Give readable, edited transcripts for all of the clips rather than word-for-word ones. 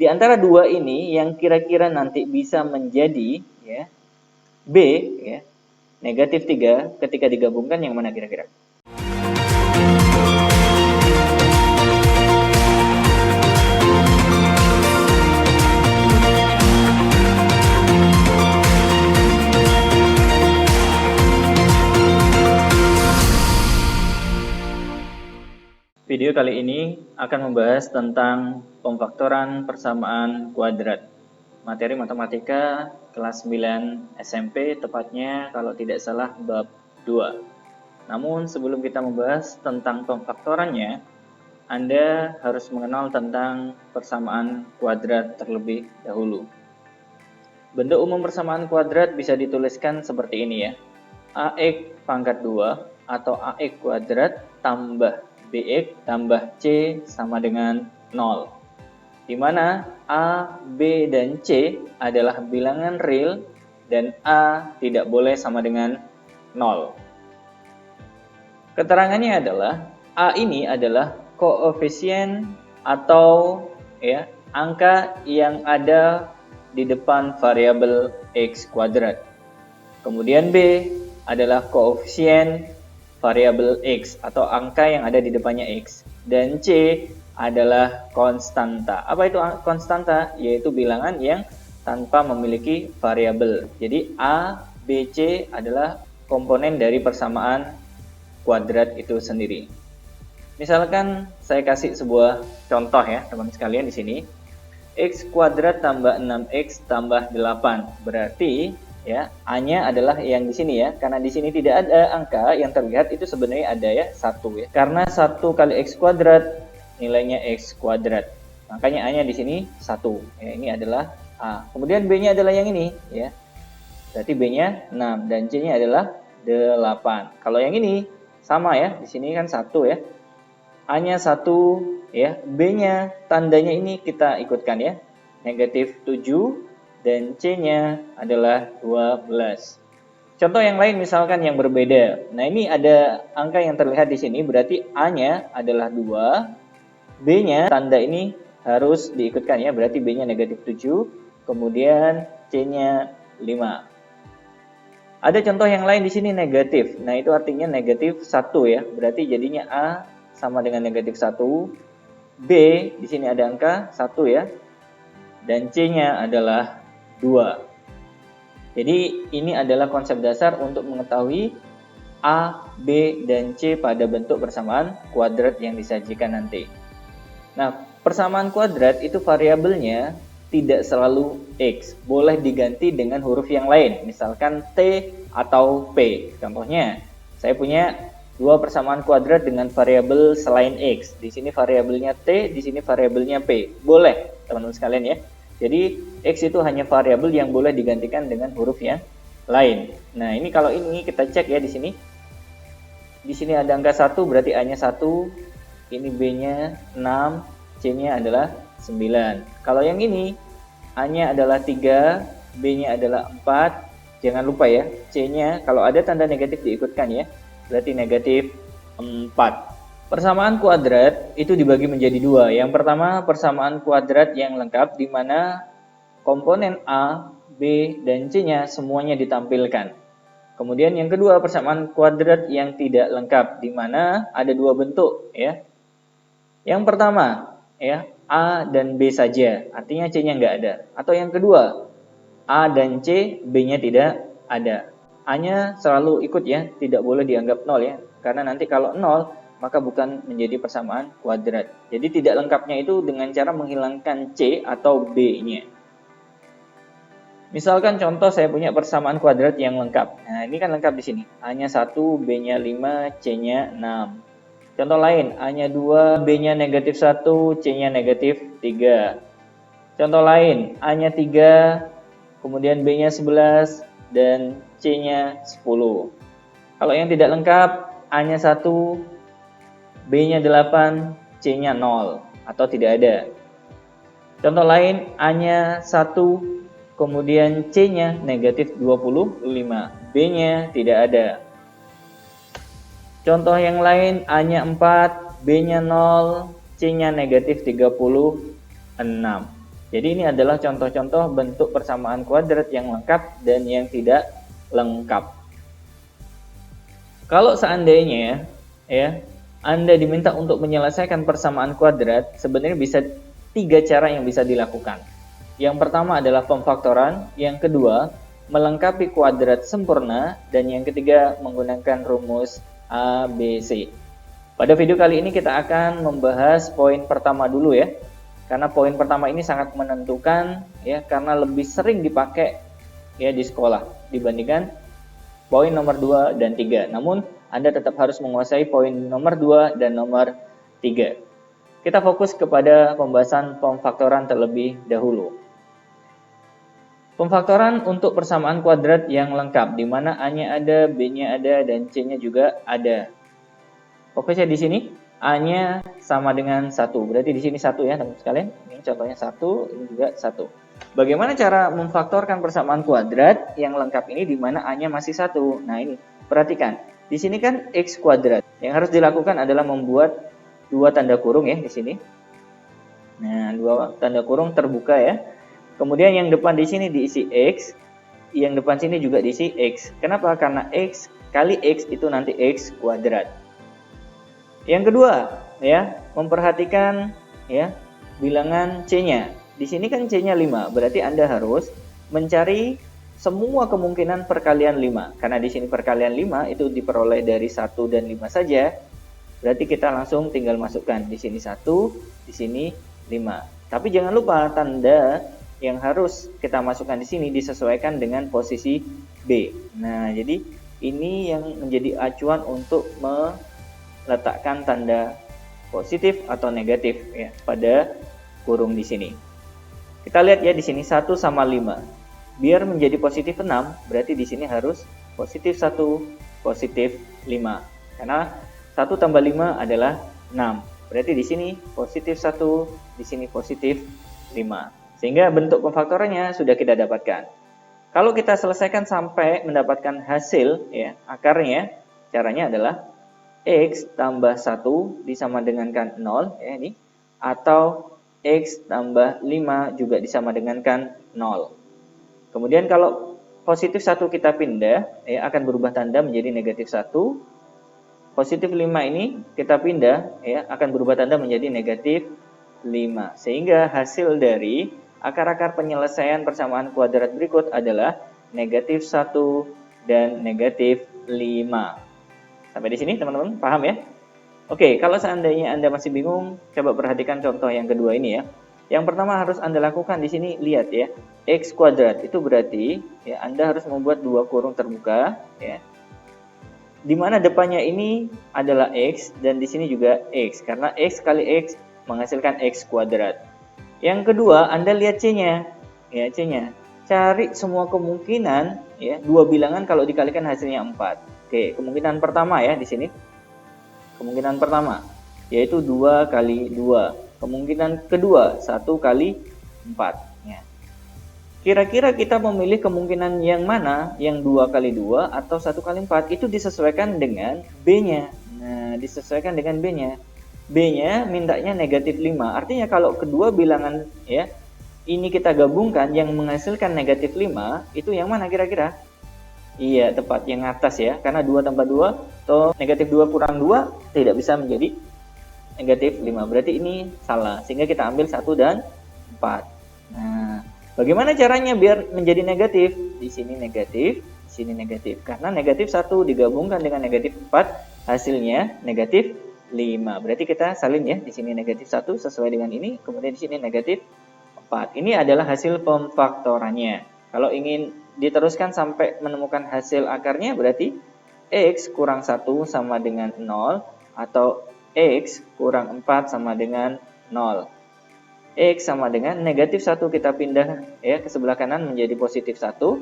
Di antara dua ini yang kira-kira nanti bisa menjadi ya B ya, negatif 3 ketika digabungkan yang mana kira-kira? Video kali ini akan membahas tentang pemfaktoran persamaan kuadrat. Materi matematika kelas 9 SMP, tepatnya kalau tidak salah bab 2. Namun sebelum kita membahas tentang pemfaktorannya, Anda harus mengenal tentang persamaan kuadrat terlebih dahulu. Bentuk umum persamaan kuadrat bisa dituliskan seperti ini ya. AX pangkat 2 atau AX kuadrat tambah BX tambah C sama dengan 0. Di mana A, B, dan C adalah bilangan real dan A tidak boleh sama dengan 0. Keterangannya adalah A ini adalah koefisien atau ya, angka yang ada di depan variabel X kuadrat. Kemudian B adalah koefisien variabel X atau angka yang ada di depannya X. Dan C adalah konstanta. Apa itu konstanta? Yaitu bilangan yang tanpa memiliki variabel. Jadi A, B, C adalah komponen dari persamaan kuadrat itu sendiri. Misalkan saya kasih sebuah contoh ya teman sekalian di sini. X kuadrat tambah 6X tambah 8. Berarti ya, A-nya adalah yang di sini ya. Karena di sini tidak ada angka yang terlihat, itu sebenarnya ada ya, 1 ya. Karena 1 kali X kuadrat nilainya X kuadrat. Makanya A-nya di sini 1. Ya, ini adalah A. Kemudian B-nya adalah yang ini ya. Berarti B-nya 6 dan C-nya adalah 8. Kalau yang ini sama ya, di sini kan 1 ya. A-nya 1 ya, B-nya tandanya ini kita ikutkan ya. Negatif 7 dan C-nya adalah 12. Contoh yang lain misalkan yang berbeda. Nah, ini ada angka yang terlihat di sini, berarti A-nya adalah 2, B-nya tanda ini harus diikutkan ya, berarti B-nya negatif 7, kemudian C-nya 5. Ada contoh yang lain di sini negatif. Nah, itu artinya negatif 1 ya, berarti jadinya A sama dengan negatif 1, B di sini ada angka 1 ya, dan C-nya adalah 2. Jadi ini adalah konsep dasar untuk mengetahui A, B, dan C pada bentuk persamaan kuadrat yang disajikan nanti. Nah, persamaan kuadrat itu variabelnya tidak selalu X, boleh diganti dengan huruf yang lain, misalkan T atau P. Contohnya, saya punya dua persamaan kuadrat dengan variabel selain X. Di sini variabelnya T, di sini variabelnya P. Boleh, teman-teman sekalian ya. Jadi X itu hanya variabel yang boleh digantikan dengan huruf yang lain. Nah, ini kalau ini kita cek ya di sini. Di sini ada angka 1 berarti A-nya 1, ini B-nya 6, C-nya adalah 9. Kalau yang ini A-nya adalah 3, B-nya adalah 4. Jangan lupa ya, C-nya kalau ada tanda negatif diikutkan ya. Berarti negatif 4. Persamaan kuadrat itu dibagi menjadi dua. Yang pertama persamaan kuadrat yang lengkap di mana komponen A, B, dan C-nya semuanya ditampilkan. Kemudian yang kedua persamaan kuadrat yang tidak lengkap di mana ada dua bentuk ya. Yang pertama ya, A dan B saja, artinya C-nya nggak ada. Atau yang kedua, A dan C, B-nya tidak ada. A-nya selalu ikut ya, tidak boleh dianggap 0 ya. Karena nanti kalau 0 maka bukan menjadi persamaan kuadrat. Jadi tidak lengkapnya itu dengan cara menghilangkan C atau B-nya. Misalkan contoh saya punya persamaan kuadrat yang lengkap. Nah, ini kan lengkap di sini. A-nya 1, B-nya 5, C-nya 6. Contoh lain, A-nya 2, B-nya negatif 1, C-nya negatif 3. Contoh lain, A-nya 3, kemudian B-nya 11, dan C-nya 10. Kalau yang tidak lengkap, A-nya 1, B-nya 8, C-nya 0 atau tidak ada. Contoh lain, A-nya 1, kemudian C-nya negatif 25, B-nya tidak ada. Contoh yang lain, A-nya 4, B-nya 0, C-nya negatif 36. Jadi ini adalah contoh-contoh bentuk persamaan kuadrat yang lengkap dan yang tidak lengkap. Kalau seandainya ya Anda diminta untuk menyelesaikan persamaan kuadrat, sebenarnya bisa 3 cara yang bisa dilakukan. Yang pertama adalah pemfaktoran, yang kedua melengkapi kuadrat sempurna, dan yang ketiga menggunakan rumus ABC. Pada video kali ini kita akan membahas poin pertama dulu ya. Karena poin pertama ini sangat menentukan ya, karena lebih sering dipakai ya di sekolah dibandingkan poin nomor 2 dan 3. Namun Anda tetap harus menguasai poin nomor 2 dan nomor 3. Kita fokus kepada pembahasan pemfaktoran terlebih dahulu. Pemfaktoran untuk persamaan kuadrat yang lengkap, di mana A-nya ada, B-nya ada, dan C-nya juga ada. Fokusnya di sini, A-nya sama dengan 1. Berarti di sini 1 ya teman-teman sekalian. Ini contohnya 1, ini juga 1. Bagaimana cara memfaktorkan persamaan kuadrat yang lengkap ini di mana A-nya masih 1? Nah ini, perhatikan. Di sini kan X kuadrat. Yang harus dilakukan adalah membuat 2 tanda kurung ya di sini. Nah, 2 tanda kurung terbuka ya. Kemudian yang depan di sini diisi X, yang depan sini juga diisi X. Kenapa? Karena X kali X itu nanti X kuadrat. Yang kedua, ya, memperhatikan ya bilangan C-nya. Di sini kan C-nya 5, berarti Anda harus mencari semua kemungkinan perkalian 5. Karena di sini perkalian 5 itu diperoleh dari 1 dan 5 saja. Berarti kita langsung tinggal masukkan di sini 1, di sini 5. Tapi jangan lupa tanda yang harus kita masukkan di sini disesuaikan dengan posisi B. Nah, jadi ini yang menjadi acuan untuk meletakkan tanda positif atau negatif ya pada kurung di sini. Kita lihat ya di sini 1 sama 5. Biar menjadi positif 6, berarti di sini harus positif 1, positif 5. Karena 1 tambah 5 adalah 6. Berarti di sini positif 1, di sini positif 5. Sehingga bentuk pemfaktorannya sudah kita dapatkan. Kalau kita selesaikan sampai mendapatkan hasil ya, akarnya, caranya adalah X tambah 1 disama dengankan 0 ya ini, atau X tambah 5 juga disama dengankan 0. Kemudian kalau positif 1 kita pindah ya, akan berubah tanda menjadi negatif 1. Positif 5 ini kita pindah ya, akan berubah tanda menjadi negatif 5. Sehingga hasil dari akar-akar penyelesaian persamaan kuadrat berikut adalah negatif 1 dan negatif 5. Sampai di sini teman-teman paham ya? Oke, kalau seandainya Anda masih bingung, coba perhatikan contoh yang kedua ini ya. Yang pertama harus Anda lakukan di sini, lihat ya. X kuadrat itu berarti ya Anda harus membuat 2 kurung terbuka ya. Di mana depannya ini adalah X dan di sini juga X, karena X kali X menghasilkan X kuadrat. Yang kedua, Anda lihat C-nya. Ya, C-nya. Cari semua kemungkinan ya, 2 bilangan kalau dikalikan hasilnya 4. Oke, kemungkinan pertama ya di sini. Kemungkinan pertama yaitu 2 kali 2. Kemungkinan kedua 1 kali 4 ya. Kira-kira kita memilih kemungkinan yang mana? Yang 2 kali 2 atau 1 kali 4? Itu disesuaikan dengan B-nya. Nah, disesuaikan dengan B-nya. B-nya mintanya negatif 5. Artinya kalau kedua bilangan ya ini kita gabungkan yang menghasilkan negatif 5, itu yang mana kira-kira? Iya, tepat yang atas ya. Karena 2 tambah 2 atau negatif 2 kurang 2 tidak bisa menjadi negatif 5. Berarti ini salah. Sehingga kita ambil 1 dan 4. Nah, bagaimana caranya biar menjadi negatif? Di sini negatif, di sini negatif. Karena negatif 1 digabungkan dengan negatif 4, hasilnya negatif 5. Berarti kita salin ya, di sini negatif 1 sesuai dengan ini, kemudian di sini negatif 4. Ini adalah hasil pemfaktorannya. Kalau ingin diteruskan sampai menemukan hasil akarnya, berarti X kurang 1 sama dengan 0, atau X kurang 4 sama dengan 0. X sama dengan negatif 1 kita pindah ya ke sebelah kanan menjadi positif 1.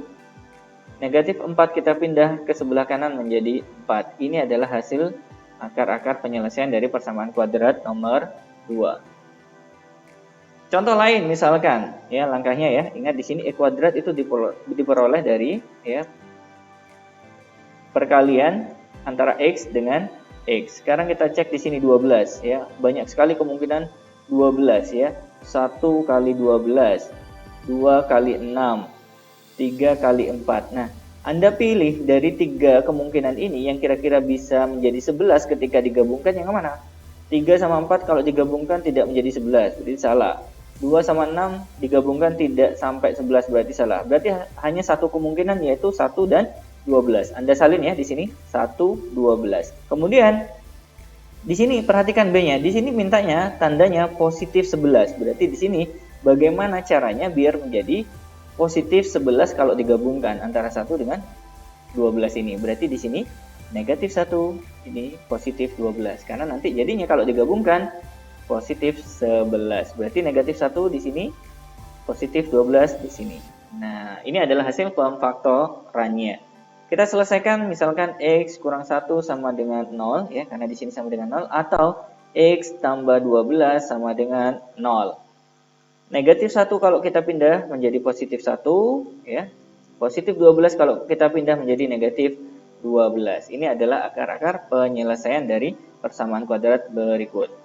Negatif 4 kita pindah ke sebelah kanan menjadi 4. Ini adalah hasil akar-akar penyelesaian dari persamaan kuadrat nomor 2. Contoh lain misalkan, ya langkahnya ya, ingat di sini E kuadrat itu diperoleh dari ya perkalian antara X dengan X. Sekarang kita cek di sini 12 ya, banyak sekali kemungkinan 12 ya. 1 kali 12, 2 kali 6, 3 kali 4. Nah, Anda pilih dari 3 kemungkinan ini yang kira-kira bisa menjadi 11 ketika digabungkan yang mana? 3 sama 4 kalau digabungkan tidak menjadi 11, berarti salah. 2 sama 6 digabungkan tidak sampai 11, berarti salah. Berarti hanya satu kemungkinan, yaitu 1 dan 12. Anda salin ya di sini, 1, 12. Kemudian di sini perhatikan B-nya. Di sini mintanya tandanya positif 11. Berarti di sini bagaimana caranya biar menjadi positif 11 kalau digabungkan antara 1 dengan 12 ini. Berarti di sini negatif 1, ini positif 12. Karena nanti jadinya kalau digabungkan positif 11. Berarti negatif 1 di sini, positif 12 di sini. Nah, ini adalah hasil pemfaktorannya. Kita selesaikan misalkan X kurang 1 sama dengan 0 ya, karena di sini sama dengan 0, atau X tambah 12 sama dengan 0. Negatif 1 kalau kita pindah menjadi positif 1 ya. Positif 12 kalau kita pindah menjadi negatif 12. Ini adalah akar-akar penyelesaian dari persamaan kuadrat berikut.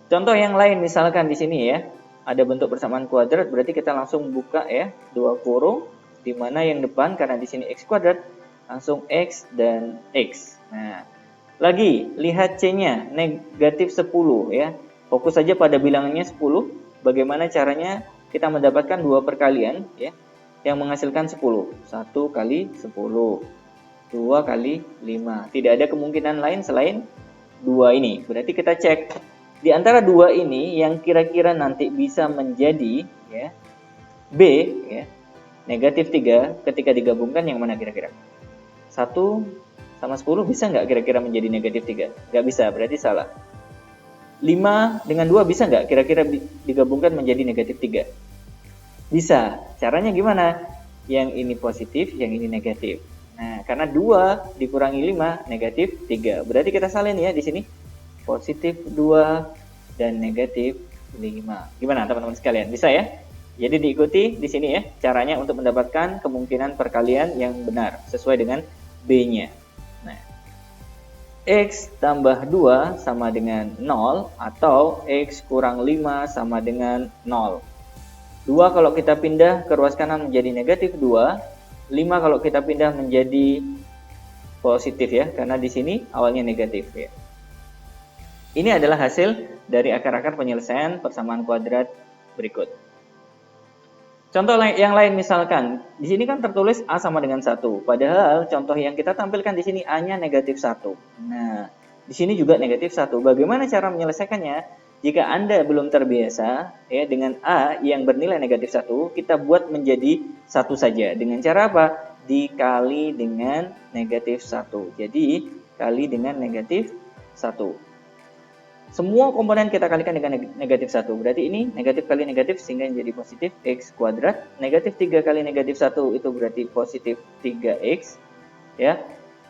Contoh yang lain misalkan di sini ya, ada bentuk persamaan kuadrat, berarti kita langsung buka ya, dua kurung, di mana yang depan karena di sini X kuadrat, langsung X dan X. Nah, lagi lihat C-nya, negatif 10 ya. Fokus saja pada bilangannya 10. Bagaimana caranya kita mendapatkan dua perkalian ya, yang menghasilkan 10. 1 kali 10, 2 kali 5. Tidak ada kemungkinan lain selain 2 ini. Berarti kita cek di antara 2 ini yang kira-kira nanti bisa menjadi ya, B ya, negatif 3 ketika digabungkan yang mana kira-kira? 1 sama 10 bisa nggak kira-kira menjadi negatif 3? Nggak bisa, berarti salah. 5 dengan 2 bisa nggak kira-kira digabungkan menjadi negatif 3? Bisa. Caranya gimana? Yang ini positif, yang ini negatif. Nah, karena 2 dikurangi 5, negatif 3. Berarti kita salin ya di sini. Positif 2 dan negatif 5. Gimana teman-teman sekalian? Bisa ya? Jadi diikuti di sini ya caranya untuk mendapatkan kemungkinan perkalian yang benar sesuai dengan B-nya. Nah, X tambah 2 sama dengan 0 atau X kurang 5 sama dengan 0. 2 kalau kita pindah ke ruas kanan menjadi negatif 2, 5 kalau kita pindah menjadi positif ya, karena di sini awalnya negatif ya. Ini adalah hasil dari akar-akar penyelesaian persamaan kuadrat berikut. Contoh yang lain misalkan, di sini kan tertulis A sama dengan 1, padahal contoh yang kita tampilkan di sini A-nya negatif 1. Nah, di sini juga negatif 1. Bagaimana cara menyelesaikannya? Jika Anda belum terbiasa ya dengan A yang bernilai negatif 1, kita buat menjadi 1 saja. Dengan cara apa? Dikali dengan negatif 1. Jadi, kali dengan negatif 1. Semua komponen kita kalikan dengan negatif 1. Berarti ini negatif kali negatif sehingga menjadi positif X kuadrat. Negatif 3 kali negatif 1 itu berarti positif 3X. Ya.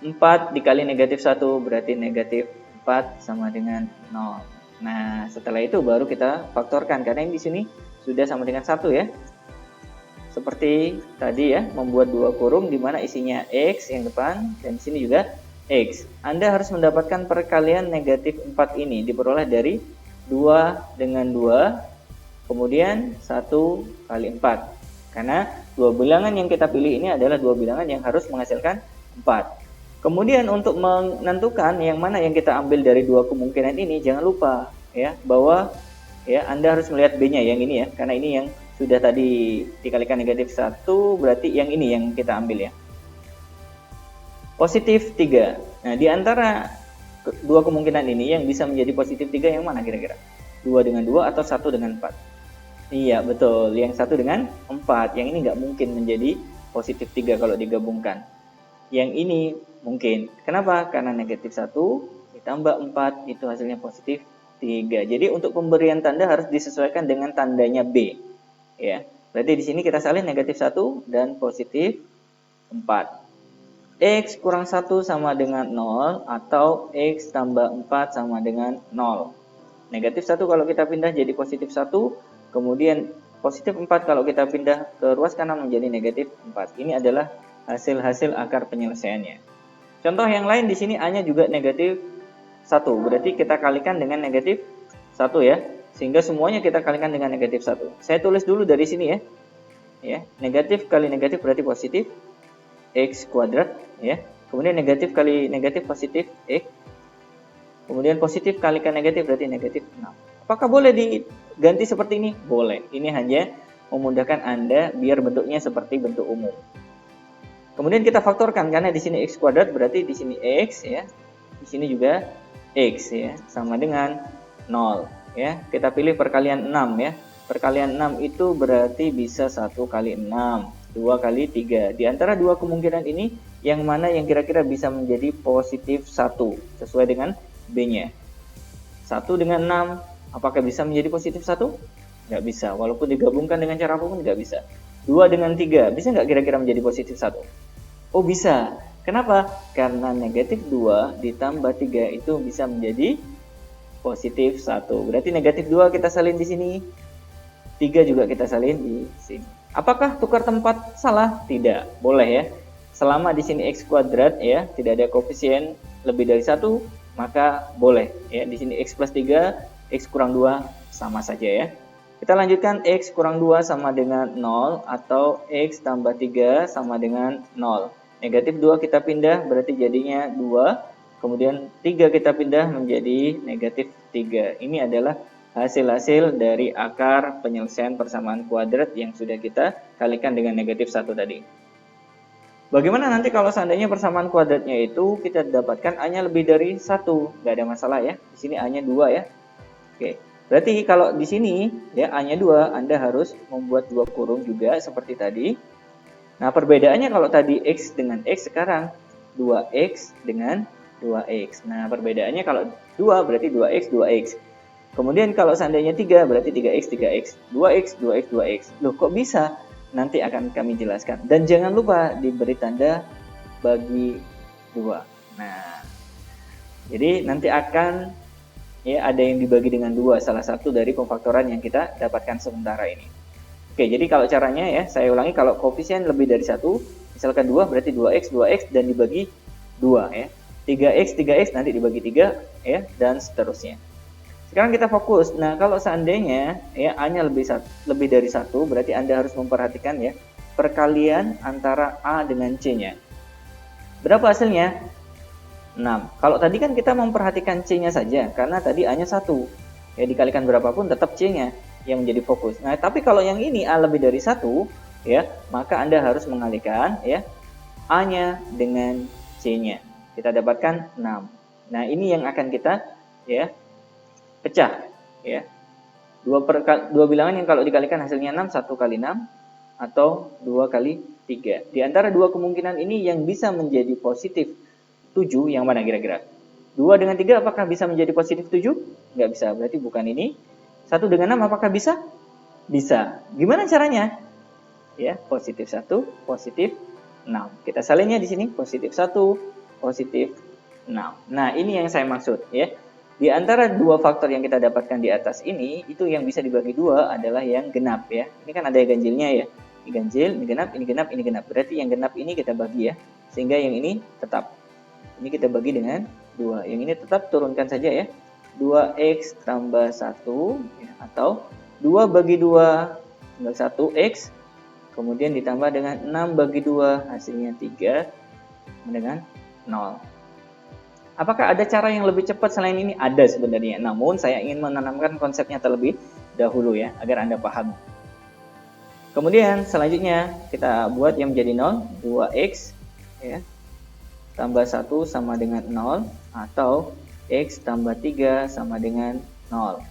4 dikali negatif 1 berarti negatif 4 sama dengan 0. Nah, setelah itu baru kita faktorkan. Karena ini di sini sudah sama dengan 1 ya. Seperti tadi ya, membuat dua kurung di mana isinya X yang depan dan di sini juga X. Anda harus mendapatkan perkalian negatif 4 ini diperoleh dari 2 dengan 2, kemudian 1 kali 4. Karena dua bilangan yang kita pilih ini adalah dua bilangan yang harus menghasilkan 4. Kemudian untuk menentukan yang mana yang kita ambil dari dua kemungkinan ini, jangan lupa ya bahwa ya Anda harus melihat B-nya yang ini ya, karena ini yang sudah tadi dikalikan negatif 1, berarti yang ini yang kita ambil ya. Positif 3. Nah, di antara dua kemungkinan ini yang bisa menjadi positif 3 yang mana kira-kira? 2 dengan 2 atau 1 dengan 4? Iya, betul. Yang 1 dengan 4. Yang ini nggak mungkin menjadi positif 3 kalau digabungkan. Yang ini mungkin. Kenapa? Karena negatif 1 ditambah 4 itu hasilnya positif 3. Jadi untuk pemberian tanda harus disesuaikan dengan tandanya B. Ya. Berarti di sini kita salin negatif 1 dan positif 4. X kurang 1 sama dengan 0 atau X tambah 4 sama dengan 0. Negatif 1 kalau kita pindah jadi positif 1, kemudian positif 4 kalau kita pindah ke ruas kanan menjadi negatif 4. Ini adalah hasil-hasil akar penyelesaiannya. Contoh yang lain di sini A-nya juga negatif 1, berarti kita kalikan dengan negatif 1 ya. Sehingga semuanya kita kalikan dengan negatif 1. Saya tulis dulu dari sini ya. Ya, negatif kali negatif berarti positif X kuadrat ya. Kemudian negatif kali negatif positif X. Kemudian positif kalikan negatif berarti negatif 6. Apakah boleh diganti seperti ini? Boleh. Ini hanya memudahkan Anda biar bentuknya seperti bentuk umum. Kemudian kita faktorkan karena di sini X kuadrat berarti di sini X ya. Di sini juga X ya, sama dengan 0 ya. Kita pilih perkalian 6 ya. Perkalian 6 itu berarti bisa 1 kali 6, 2 kali 3. Di antara dua kemungkinan ini, yang mana yang kira-kira bisa menjadi positif 1 sesuai dengan B-nya? 1 dengan 6, apakah bisa menjadi positif 1? Nggak bisa, walaupun digabungkan dengan cara apapun nggak bisa. 2 dengan 3, bisa nggak kira-kira menjadi positif 1? Oh bisa. Kenapa? Karena negatif 2 ditambah 3 itu bisa menjadi positif 1. Berarti negatif 2 kita salin di sini. 3 juga kita salin di sini. Apakah tukar tempat salah? Tidak. Boleh ya. Selama di sini X kuadrat ya, tidak ada koefisien lebih dari 1, maka boleh ya. Di sini X plus 3, X kurang 2 sama saja ya. Kita lanjutkan, X kurang 2 sama dengan 0 atau X tambah 3 sama dengan 0. Negatif 2 kita pindah berarti jadinya 2. Kemudian 3 kita pindah menjadi negatif 3. Ini adalah hasil-hasil dari akar penyelesaian persamaan kuadrat yang sudah kita kalikan dengan negatif 1 tadi. Bagaimana nanti kalau seandainya persamaan kuadratnya itu kita dapatkan A-nya lebih dari 1? Nggak ada masalah ya. Di sini A-nya 2 ya. Oke. Berarti kalau di sini ya A-nya 2, Anda harus membuat 2 kurung juga seperti tadi. Nah, perbedaannya kalau tadi X dengan X, sekarang 2X dengan 2X. Nah, perbedaannya kalau 2 berarti 2X, 2X. Kemudian kalau seandainya 3 berarti 3X, 3X. 2X, 2X, 2X. Loh, kok bisa? Nanti akan kami jelaskan. Dan jangan lupa diberi tanda bagi 2. Nah, jadi nanti akan ya ada yang dibagi dengan 2, salah satu dari pemfaktoran yang kita dapatkan sementara ini. Oke, jadi kalau caranya ya, saya ulangi, kalau koefisien lebih dari 1, misalkan 2 berarti 2X, 2X dan dibagi 2 ya. 3X, 3X nanti dibagi 3 ya, dan seterusnya. Sekarang kita fokus. Nah, kalau seandainya ya A-nya lebih dari 1, berarti Anda harus memperhatikan ya, perkalian antara A dengan C-nya. Berapa hasilnya? 6. Kalau tadi kan kita memperhatikan C-nya saja, karena tadi A-nya 1. Ya, dikalikan berapapun tetap C-nya yang menjadi fokus. Nah, tapi kalau yang ini A lebih dari 1 ya, maka Anda harus mengalihkan ya A-nya dengan C-nya. Kita dapatkan 6. Nah, ini yang akan kita ya pecah ya. Dua bilangan yang kalau dikalikan hasilnya 6, 1 kali 6 atau 2 kali 3. Di antara dua kemungkinan ini yang bisa menjadi positif 7 yang mana kira-kira? 2 dengan 3 apakah bisa menjadi positif 7? Nggak bisa, berarti bukan ini. 1 dengan 6 apakah bisa? Bisa. Gimana caranya? Ya, positif 1, positif 6. Kita salinnya di sini, positif 1, positif 6. Nah, ini yang saya maksud ya. Di antara dua faktor yang kita dapatkan di atas ini, itu yang bisa dibagi 2 adalah yang genap ya. Ini kan ada ganjilnya ya. Ini ganjil, ini genap, ini genap, ini genap. Berarti yang genap ini kita bagi ya. Sehingga yang ini tetap. Ini kita bagi dengan 2. Yang ini tetap turunkan saja ya. 2X tambah 1 ya, atau 2 bagi 2 tinggal 1X, kemudian ditambah dengan 6 bagi 2 hasilnya 3 dengan 0. Apakah ada cara yang lebih cepat selain ini? Ada sebenarnya, namun saya ingin menanamkan konsepnya terlebih dahulu ya, agar Anda paham. Kemudian selanjutnya kita buat yang menjadi 0, 2X ya, tambah 1 sama dengan 0, atau X tambah 3 sama dengan 0.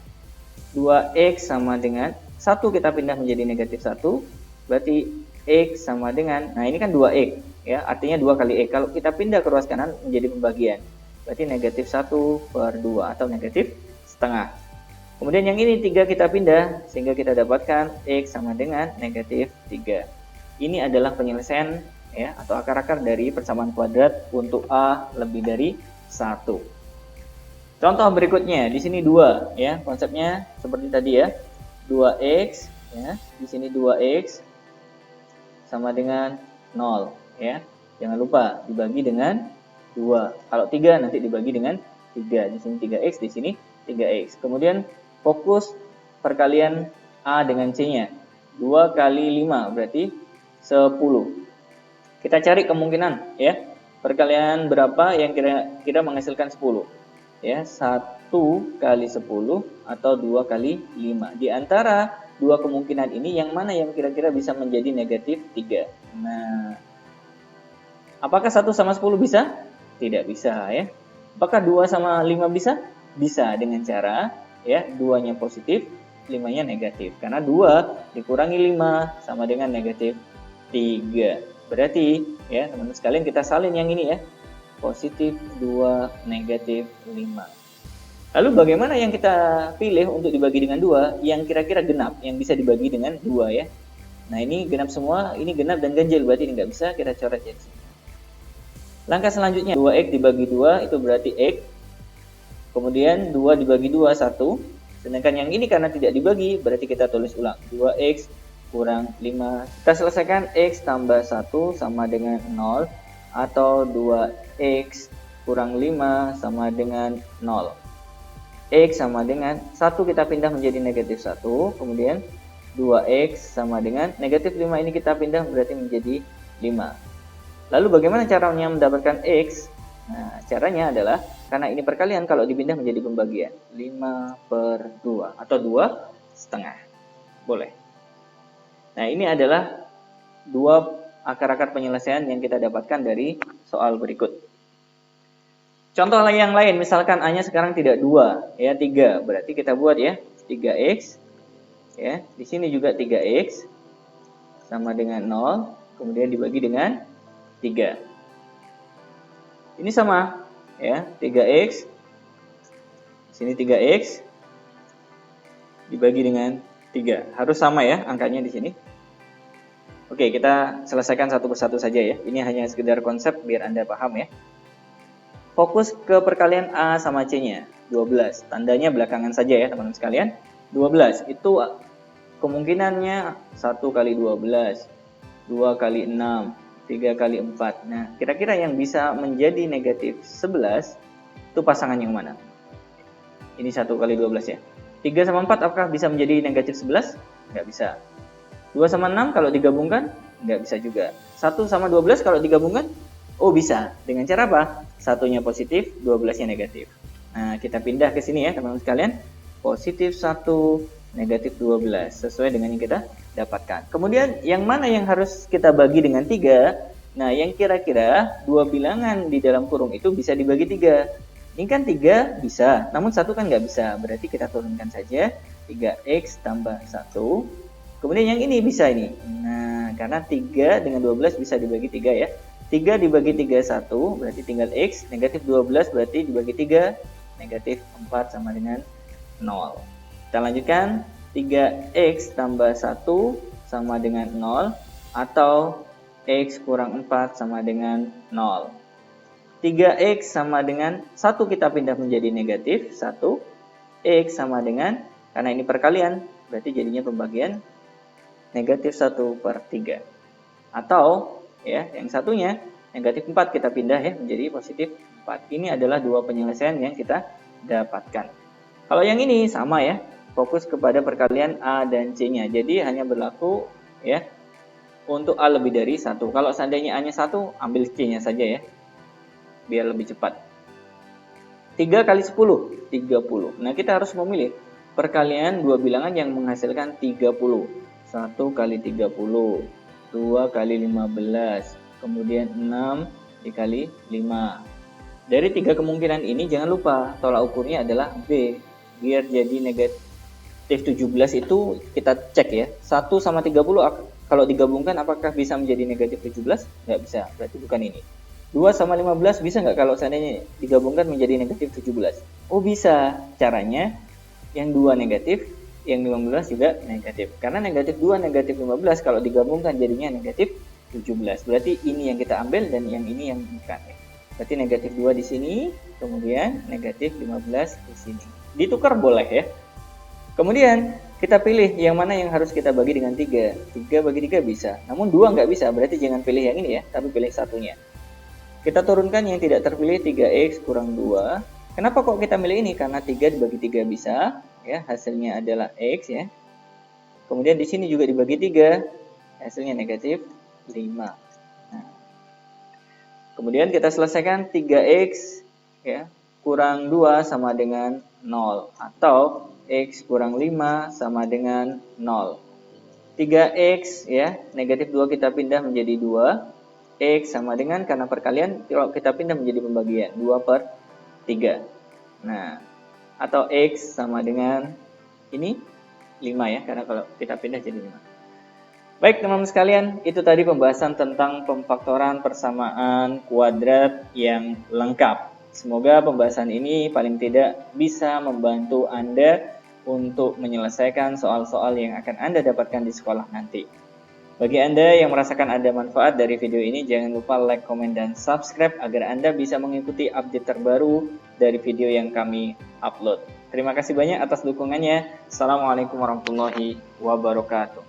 2X sama dengan 1 kita pindah menjadi negatif 1. Berarti X sama dengan, nah ini kan 2X ya, artinya 2 kali X. Kalau kita pindah ke ruas kanan menjadi pembagian, berarti negatif 1/2 atau negatif setengah. Kemudian yang ini 3 kita pindah sehingga kita dapatkan X sama dengan negatif 3. Ini adalah penyelesaian ya, atau akar-akar dari persamaan kuadrat untuk A lebih dari 1. Contoh berikutnya, di sini 2 ya, konsepnya seperti tadi ya. 2X ya, di sini 2X sama dengan 0 ya. Jangan lupa dibagi dengan 2. Kalau 3 nanti dibagi dengan 3. Di sini 3X, di sini 3X. Kemudian fokus perkalian A dengan C-nya. 2 kali 5 berarti 10. Kita cari kemungkinan ya. Perkalian berapa yang kira-kira menghasilkan 10? Ya, 1 kali 10 atau 2 kali 5. Di antara dua kemungkinan ini yang mana yang kira-kira bisa menjadi negatif 3? Nah, apakah 1 sama 10 bisa? Tidak bisa ya. Apakah 2 sama 5 bisa? Bisa dengan cara ya 2-nya positif, 5-nya negatif. Karena 2 dikurangi 5 sama dengan negatif 3. Berarti ya teman-teman sekalian kita salin yang ini ya. Positif 2, negatif 5. Lalu bagaimana yang kita pilih untuk dibagi dengan 2 yang kira-kira genap, yang bisa dibagi dengan 2 ya. Nah ini genap semua, ini genap dan ganjil, berarti ini nggak bisa, kita coret ya. Langkah selanjutnya 2x dibagi 2 itu berarti x. Kemudian 2 dibagi 2, 1. Sedangkan yang ini karena tidak dibagi, berarti kita tulis ulang. 2x kurang 5. Kita selesaikan x tambah 1 sama dengan 0. Atau 2x kurang 5 sama dengan 0. X sama dengan 1 kita pindah menjadi negatif 1. Kemudian 2x sama dengan negatif 5 ini kita pindah berarti menjadi 5. Lalu bagaimana caranya mendapatkan x? Nah, caranya adalah karena ini perkalian, kalau dipindah menjadi pembagian 5/2 atau 2,5 boleh. Nah ini adalah dua akar-akar penyelesaian yang kita dapatkan dari soal berikut. Contoh yang lain, misalkan A-nya sekarang tidak 2 ya 3, berarti kita buat ya 3x ya, di sini juga 3x sama dengan 0, kemudian dibagi dengan 3. Ini sama ya, 3x, sini 3x dibagi dengan 3. Harus sama ya angkanya di sini. Oke, kita selesaikan satu persatu saja ya. Ini hanya sekedar konsep biar Anda paham ya. Fokus ke perkalian A sama C-nya, 12. Tandanya belakangan saja ya teman-teman sekalian. 12 itu kemungkinannya 1 kali 12, 2 kali 6, 3 kali 4. Nah, kira-kira yang bisa menjadi negatif 11 itu pasangan yang mana? Ini 1 kali 12 ya. 3 sama 4 apakah bisa menjadi negatif 11? Nggak bisa. 2 sama 6 kalau digabungkan? Nggak bisa juga. 1 sama 12 kalau digabungkan? Oh bisa. Dengan cara apa? Satunya positif, 12-nya negatif. Nah, kita pindah ke sini ya teman-teman sekalian. Positif 1, negatif 12. Sesuai dengan yang kita dapatkan. Kemudian yang mana yang harus kita bagi dengan 3? Nah, yang kira-kira dua bilangan di dalam kurung itu bisa dibagi 3. Ini kan 3 bisa, namun 1 kan nggak bisa. Berarti kita turunkan saja 3x tambah 1. Kemudian yang ini bisa ini. Nah, karena 3 dengan 12 bisa dibagi 3 ya. 3 dibagi 3 1, berarti tinggal x. Negatif 12 berarti dibagi 3, negatif 4 sama dengan 0. Kita lanjutkan, 3x tambah 1 sama dengan 0. Atau x kurang 4 sama dengan 0. 3x sama dengan 1 kita pindah menjadi negatif 1. X sama dengan, karena ini perkalian, berarti jadinya pembagian negatif 1/3. Atau ya, yang satunya negatif 4 kita pindah ya menjadi positif 4. Ini adalah dua penyelesaian yang kita dapatkan. Kalau yang ini sama ya, fokus kepada perkalian A dan C-nya. Jadi hanya berlaku ya untuk A lebih dari 1. Kalau seandainya A-nya 1, ambil C-nya saja ya. Biar lebih cepat. 3 kali 10, 30. Nah, kita harus memilih perkalian dua bilangan yang menghasilkan 30. 1 kali 30, 2 kali 15, kemudian 6 dikali 5. Dari tiga kemungkinan ini jangan lupa tolak ukurnya adalah B. Biar jadi negatif 17 itu kita cek ya. 1 sama 30 kalau digabungkan apakah bisa menjadi negatif 17? Nggak bisa, berarti bukan ini. 2 sama 15 bisa nggak kalau seandainya digabungkan menjadi negatif 17? Oh bisa, caranya yang 2 negatif, yang 15 juga negatif. Karena negatif 2, negatif 15 kalau digabungkan jadinya negatif 17. Berarti ini yang kita ambil dan yang ini yang bukan. Berarti negatif 2 di sini, kemudian negatif 15 di sini. Ditukar boleh ya. Kemudian kita pilih yang mana yang harus kita bagi dengan 3. 3 bagi 3 bisa, namun 2 nggak bisa, berarti jangan pilih yang ini ya, tapi pilih satunya. Kita turunkan yang tidak terpilih 3x kurang 2. Kenapa kok kita milih ini? Karena 3 dibagi 3 bisa, ya, hasilnya adalah X ya. Kemudian di sini juga dibagi 3, hasilnya negatif 5. Nah, kemudian kita selesaikan 3X ya, kurang 2 sama dengan 0. Atau X kurang 5 sama dengan 0. 3X ya, negatif 2 kita pindah menjadi 2. X sama dengan, karena perkalian kalau kita pindah menjadi pembagian, 2/3. Nah, atau X sama dengan ini 5 ya, karena kalau kita pindah jadi 5. Baik teman-teman sekalian, itu tadi pembahasan tentang pemfaktoran persamaan kuadrat yang lengkap. Semoga pembahasan ini paling tidak bisa membantu Anda untuk menyelesaikan soal-soal yang akan Anda dapatkan di sekolah nanti. Bagi Anda yang merasakan ada manfaat dari video ini, jangan lupa like, komen, dan subscribe agar Anda bisa mengikuti update terbaru dari video yang kami upload. Terima kasih banyak atas dukungannya. Assalamualaikum warahmatullahi wabarakatuh.